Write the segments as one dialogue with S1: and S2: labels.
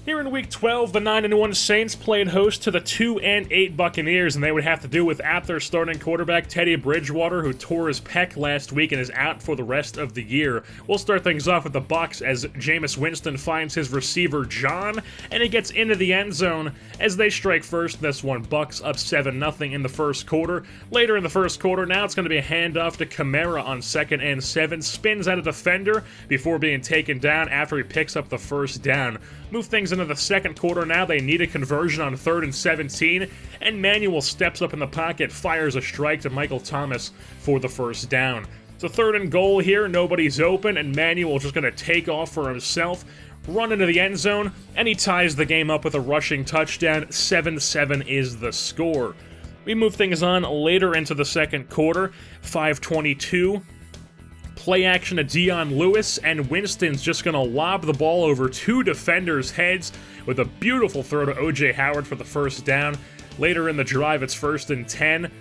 S1: Here in Week 12, the 9-1 Saints played host to the 2-8 Buccaneers, and they would have to do without their starting quarterback, Teddy Bridgewater, who tore his pec last week and is out for the rest of the year. We'll start things off with the Bucs as Jameis Winston finds his receiver, John, and he gets into the end zone as they strike first in this one. Bucs up 7-0 in the first quarter. Later in the first quarter, now it's going to be a handoff to Kamara on 2nd and 7, spins at a defender before being taken down after he picks up the first down. Move things into the second quarter now. They need a conversion on 3rd and 17, and Manuel steps up in the pocket, fires a strike to Michael Thomas for the first down. So 3rd and goal here, nobody's open, and Manuel just going to take off for himself, run into the end zone, and he ties the game up with a rushing touchdown. 7-7 is the score. We move things on later into the second quarter, 5:22. Play action to Dion Lewis, and Winston's just going to lob the ball over 2 defenders' heads with a beautiful throw to O.J. Howard for the first down. Later in the drive, it's 1st and 10.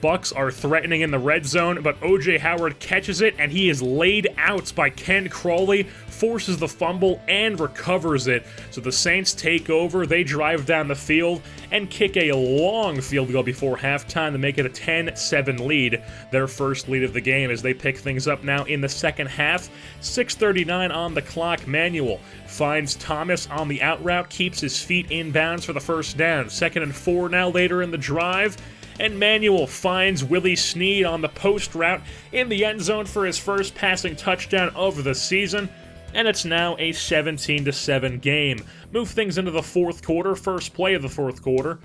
S1: Bucs are threatening in the red zone, but O.J. Howard catches it, and he is laid out by Ken Crawley, forces the fumble, and recovers it. So the Saints take over, they drive down the field, and kick a long field goal before halftime to make it a 10-7 lead. Their first lead of the game as they pick things up now in the second half. 6:39 on the clock. Manuel finds Thomas on the out route, keeps his feet in bounds for the first down. 2nd and 4 now later in the drive. And Manuel finds Willie Snead on the post route in the end zone for his first passing touchdown of the season, and it's now a 17-7 game. Move things into the fourth quarter, first play of the fourth quarter.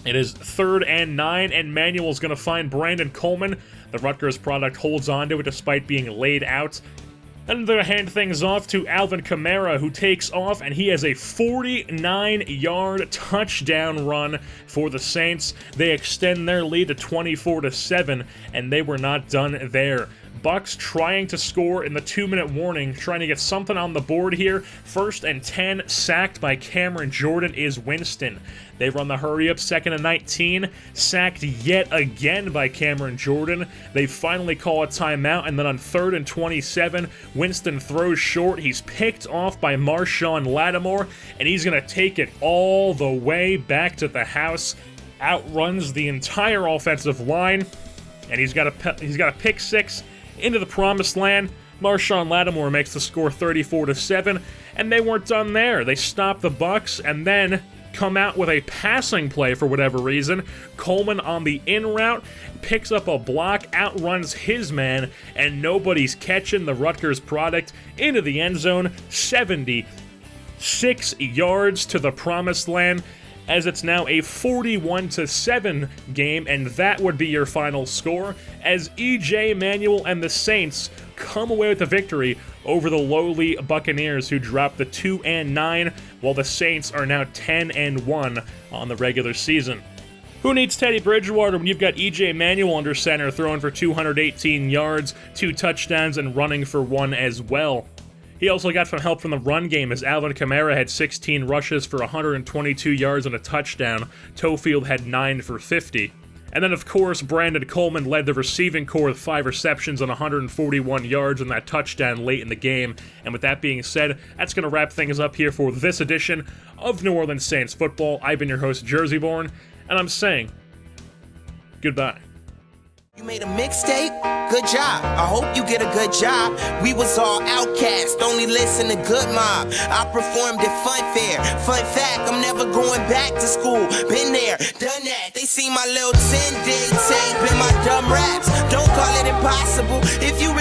S1: It is 3rd and 9, and Manuel's going to find Brandon Coleman. The Rutgers product holds on to it despite being laid out. And they'll hand things off to Alvin Kamara, who takes off, and he has a 49-yard touchdown run for the Saints. They extend their lead to 24-7, and they were not done there. Bucs trying to score in the 2-minute warning, trying to get something on the board here. 1st and 10, sacked by Cameron Jordan is Winston. They run the hurry up, 2nd and 19, sacked yet again by Cameron Jordan. They finally call a timeout, and then on 3rd and 27, Winston throws short. He's picked off by Marshawn Lattimore, and he's going to take it all the way back to the house. Outruns the entire offensive line, and he's got a pick six into the promised land. Marshawn Lattimore makes the score 34-7, and they weren't done there. They stopped the Bucs and then come out with a passing play for whatever reason. Coleman on the in route picks up a block, outruns his man, and nobody's catching the Rutgers product into the end zone. 76 yards to the promised land, as it's now a 41-7 game, and that would be your final score, as E.J. Manuel and the Saints come away with the victory over the lowly Buccaneers, who dropped the 2-9, while the Saints are now 10-1 on the regular season. Who needs Teddy Bridgewater when you've got E.J. Manuel under center, throwing for 218 yards, 2 touchdowns, and running for 1 as well? He also got some help from the run game, as Alvin Kamara had 16 rushes for 122 yards and a touchdown. Tofield had 9 for 50. And then, of course, Brandon Coleman led the receiving corps with 5 receptions and 141 yards and that touchdown late in the game. And with that being said, that's going to wrap things up here for this edition of New Orleans Saints football. I've been your host, Jerseyborn, and I'm saying goodbye.
S2: You made a mixtape? Good job. I hope you get a good job. We was all outcast, only listen to Good Mob. I performed at Fun Fair. Fun fact, I'm never going back to school. Been there, done that. They see my little 10-day tape in my dumb raps. Don't call it impossible. If you